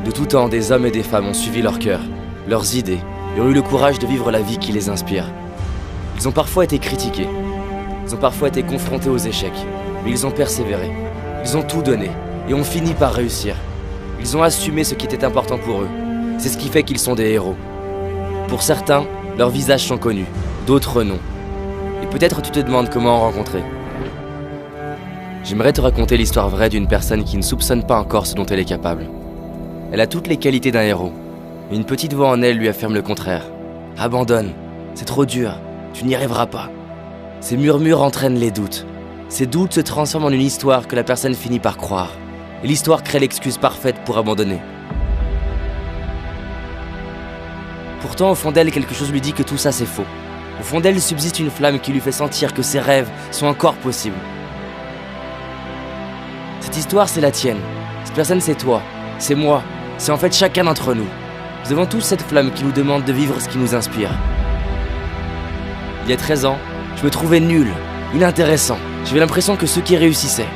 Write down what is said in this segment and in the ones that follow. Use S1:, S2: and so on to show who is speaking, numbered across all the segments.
S1: De tout temps, des hommes et des femmes ont suivi leur cœur, leurs idées, et ont eu le courage de vivre la vie qui les inspire. Ils ont parfois été critiqués, ils ont parfois été confrontés aux échecs, mais ils ont persévéré. Ils ont tout donné, et ont fini par réussir. Ils ont assumé ce qui était important pour eux. C'est ce qui fait qu'ils sont des héros. Pour certains, leurs visages sont connus, d'autres non. Et peut-être tu te demandes comment en rencontrer. J'aimerais te raconter l'histoire vraie d'une personne qui ne soupçonne pas encore ce dont elle est capable. Elle a toutes les qualités d'un héros, mais une petite voix en elle lui affirme le contraire. Abandonne, c'est trop dur, tu n'y arriveras pas. Ces murmures entraînent les doutes. Ces doutes se transforment en une histoire que la personne finit par croire. Et l'histoire crée l'excuse parfaite pour abandonner. Pourtant, au fond d'elle, quelque chose lui dit que tout ça c'est faux. Au fond d'elle subsiste une flamme qui lui fait sentir que ses rêves sont encore possibles. Cette histoire, c'est la tienne. Cette personne, c'est toi. C'est moi. C'est en fait chacun d'entre nous. Nous avons tous cette flamme qui nous demande de vivre ce qui nous inspire. Il y a 13 ans, je me trouvais nul, inintéressant. J'avais l'impression que ceux qui réussissaient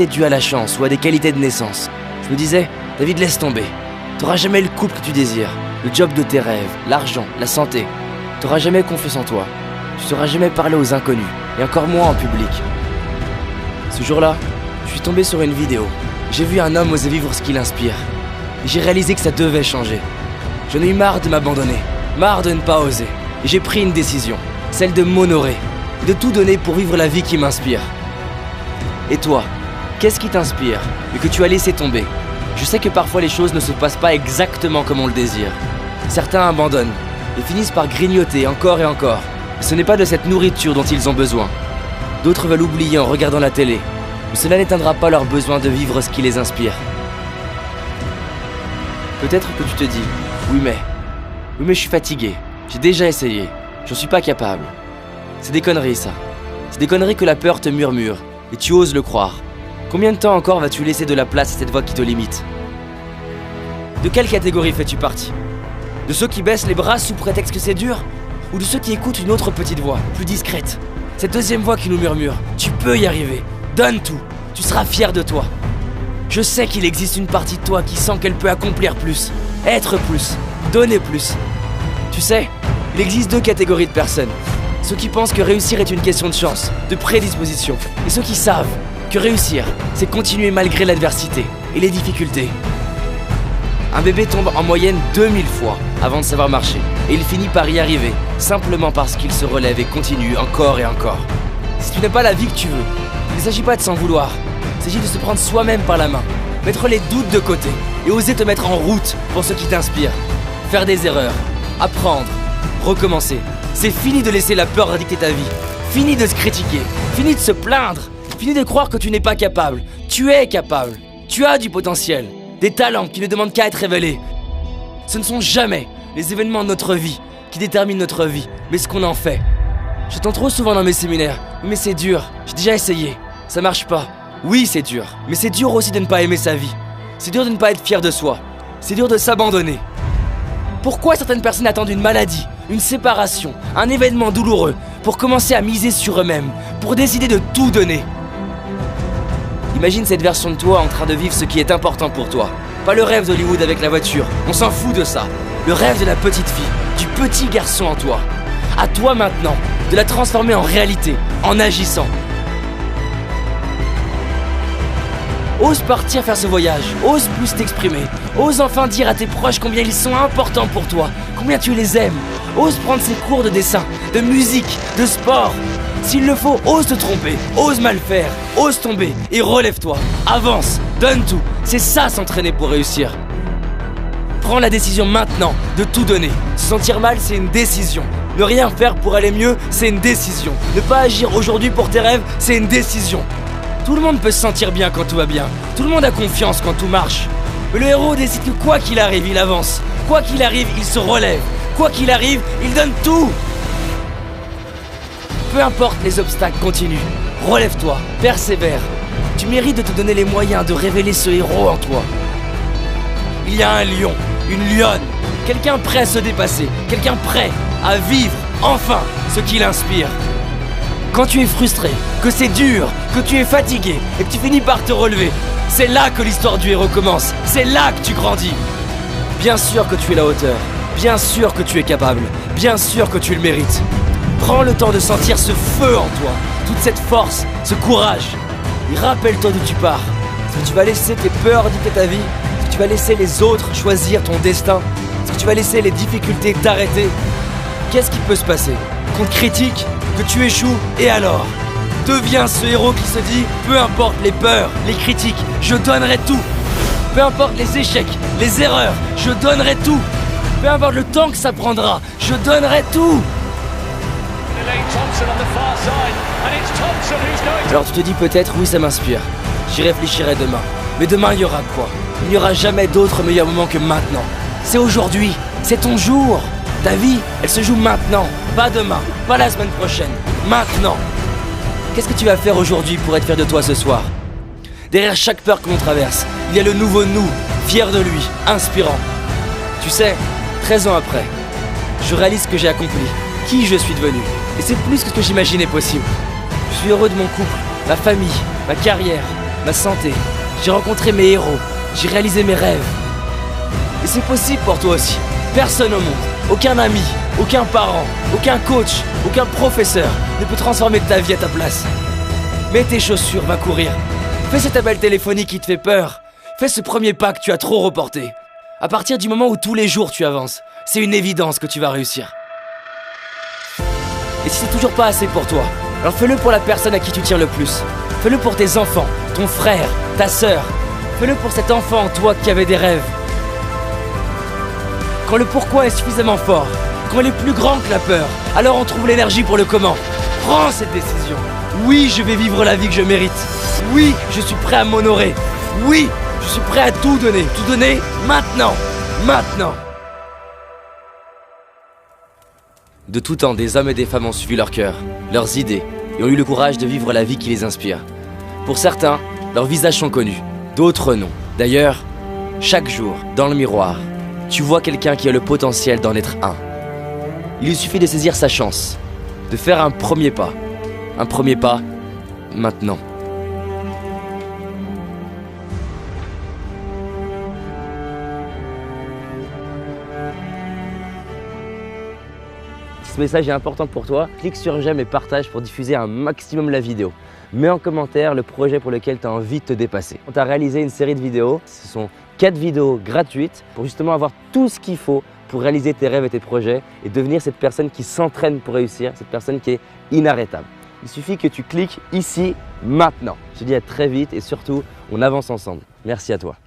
S1: dû à la chance ou à des qualités de naissance. Je me disais, David, laisse tomber. T'auras jamais le couple que tu désires, le job de tes rêves, l'argent, la santé. T'auras jamais confiance en toi. Tu sauras jamais parler aux inconnus, et encore moins en public. Ce jour-là, je suis tombé sur une vidéo. J'ai vu un homme oser vivre ce qui l'inspire. Et j'ai réalisé que ça devait changer. J'en ai eu marre de m'abandonner, marre de ne pas oser. Et j'ai pris une décision, celle de m'honorer, de tout donner pour vivre la vie qui m'inspire. Et toi, qu'est-ce qui t'inspire et que tu as laissé tomber? Je sais que parfois les choses ne se passent pas exactement comme on le désire. Certains abandonnent et finissent par grignoter encore et encore. Et ce n'est pas de cette nourriture dont ils ont besoin. D'autres veulent oublier en regardant la télé. Mais cela n'éteindra pas leur besoin de vivre ce qui les inspire. Peut-être que tu te dis, oui mais je suis fatigué, j'ai déjà essayé, j'en suis pas capable. C'est des conneries ça. C'est des conneries que la peur te murmure, et tu oses le croire. Combien de temps encore vas-tu laisser de la place à cette voix qui te limite? De quelle catégorie fais-tu partie? De ceux qui baissent les bras sous prétexte que c'est dur? Ou de ceux qui écoutent une autre petite voix, plus discrète? Cette deuxième voix qui nous murmure, tu peux y arriver, donne tout, tu seras fier de toi. Je sais qu'il existe une partie de toi qui sent qu'elle peut accomplir plus, être plus, donner plus. Tu sais, il existe deux catégories de personnes. Ceux qui pensent que réussir est une question de chance, de prédisposition, et ceux qui savent que réussir, c'est continuer malgré l'adversité et les difficultés. Un bébé tombe en moyenne 2000 fois avant de savoir marcher, et il finit par y arriver, simplement parce qu'il se relève et continue encore et encore. Si tu n'as pas la vie que tu veux, il ne s'agit pas de s'en vouloir, il s'agit de se prendre soi-même par la main, mettre les doutes de côté, et oser te mettre en route pour ce qui t'inspire. Faire des erreurs, apprendre, recommencer. C'est fini de laisser la peur dicter ta vie, fini de se critiquer, fini de se plaindre, fini de croire que tu n'es pas capable. Tu es capable, tu as du potentiel, des talents qui ne demandent qu'à être révélés. Ce ne sont jamais les événements de notre vie qui déterminent notre vie, mais ce qu'on en fait. J'entends trop souvent dans mes séminaires, mais c'est dur, j'ai déjà essayé, ça marche pas. Oui, c'est dur, mais c'est dur aussi de ne pas aimer sa vie. C'est dur de ne pas être fier de soi, c'est dur de s'abandonner. Pourquoi certaines personnes attendent une maladie, une séparation, un événement douloureux pour commencer à miser sur eux-mêmes, pour décider de tout donner? Imagine cette version de toi en train de vivre ce qui est important pour toi. Pas le rêve d'Hollywood avec la voiture, on s'en fout de ça. Le rêve de la petite fille, du petit garçon en toi. À toi maintenant, de la transformer en réalité, en agissant. Ose partir faire ce voyage, ose plus t'exprimer, ose enfin dire à tes proches combien ils sont importants pour toi, combien tu les aimes. Ose prendre ces cours de dessin, de musique, de sport. S'il le faut, ose te tromper, ose mal faire, ose tomber et relève-toi. Avance, donne tout, c'est ça s'entraîner pour réussir. Prends la décision maintenant de tout donner. Se sentir mal, c'est une décision. Ne rien faire pour aller mieux, c'est une décision. Ne pas agir aujourd'hui pour tes rêves, c'est une décision. Tout le monde peut se sentir bien quand tout va bien. Tout le monde a confiance quand tout marche. Mais le héros décide que quoi qu'il arrive, il avance. Quoi qu'il arrive, il se relève. Quoi qu'il arrive, il donne tout. Peu importe les obstacles, continue. Relève-toi, persévère. Tu mérites de te donner les moyens de révéler ce héros en toi. Il y a un lion, une lionne, quelqu'un prêt à se dépasser, quelqu'un prêt à vivre enfin ce qui l'inspire. Quand tu es frustré, que c'est dur, que tu es fatigué et que tu finis par te relever, c'est là que l'histoire du héros commence. C'est là que tu grandis. Bien sûr que tu es à la hauteur. Bien sûr que tu es capable. Bien sûr que tu le mérites. Prends le temps de sentir ce feu en toi, toute cette force, ce courage. Et rappelle-toi d'où tu pars. Est-ce que tu vas laisser tes peurs dicter ta vie? Est-ce que tu vas laisser les autres choisir ton destin? Est-ce que tu vas laisser les difficultés t'arrêter? Qu'est-ce qui peut se passer? Qu'on te critique, que tu échoues, et alors? Deviens ce héros qui se dit, peu importe les peurs, les critiques, je donnerai tout. Peu importe les échecs, les erreurs, je donnerai tout. Peu importe le temps que ça prendra, je donnerai tout. Alors tu te dis peut-être, oui ça m'inspire, j'y réfléchirai demain. Mais demain il y aura quoi? Il n'y aura jamais d'autre meilleur moment que maintenant. C'est aujourd'hui, c'est ton jour. Ta vie, elle se joue maintenant, pas demain, pas la semaine prochaine, maintenant. Qu'est-ce que tu vas faire aujourd'hui pour être fier de toi ce soir? Derrière chaque peur que l'on traverse, il y a le nouveau nous, fier de lui, inspirant. Tu sais, 13 ans après, je réalise ce que j'ai accompli, qui je suis devenu. Et c'est plus que ce que j'imaginais possible. Je suis heureux de mon couple, ma famille, ma carrière, ma santé. J'ai rencontré mes héros, j'ai réalisé mes rêves. Et c'est possible pour toi aussi. Personne au monde, aucun ami, aucun parent, aucun coach, aucun professeur ne peut transformer ta vie à ta place. Mets tes chaussures, va courir. Fais cet appel téléphonique qui te fait peur. Fais ce premier pas que tu as trop reporté. À partir du moment où tous les jours tu avances, c'est une évidence que tu vas réussir. Et si c'est toujours pas assez pour toi, alors fais-le pour la personne à qui tu tiens le plus. Fais-le pour tes enfants, ton frère, ta sœur. Fais-le pour cet enfant en toi qui avait des rêves. Quand le pourquoi est suffisamment fort, quand il est plus grand que la peur, alors on trouve l'énergie pour le comment. Prends cette décision. Oui, je vais vivre la vie que je mérite. Oui, je suis prêt à m'honorer. Oui, je suis prêt à tout donner maintenant, maintenant. De tout temps, des hommes et des femmes ont suivi leur cœur, leurs idées, et ont eu le courage de vivre la vie qui les inspire. Pour certains, leurs visages sont connus, d'autres non. D'ailleurs, chaque jour, dans le miroir, tu vois quelqu'un qui a le potentiel d'en être un. Il lui suffit de saisir sa chance, de faire un premier pas maintenant. Si ce message est important pour toi, clique sur j'aime et partage pour diffuser un maximum la vidéo. Mets en commentaire le projet pour lequel tu as envie de te dépasser. On t'a réalisé une série de vidéos, ce sont 4 vidéos gratuites pour justement avoir tout ce qu'il faut pour réaliser tes rêves et tes projets et devenir cette personne qui s'entraîne pour réussir, cette personne qui est inarrêtable. Il suffit que tu cliques ici, maintenant. Je te dis à très vite et surtout, on avance ensemble. Merci à toi.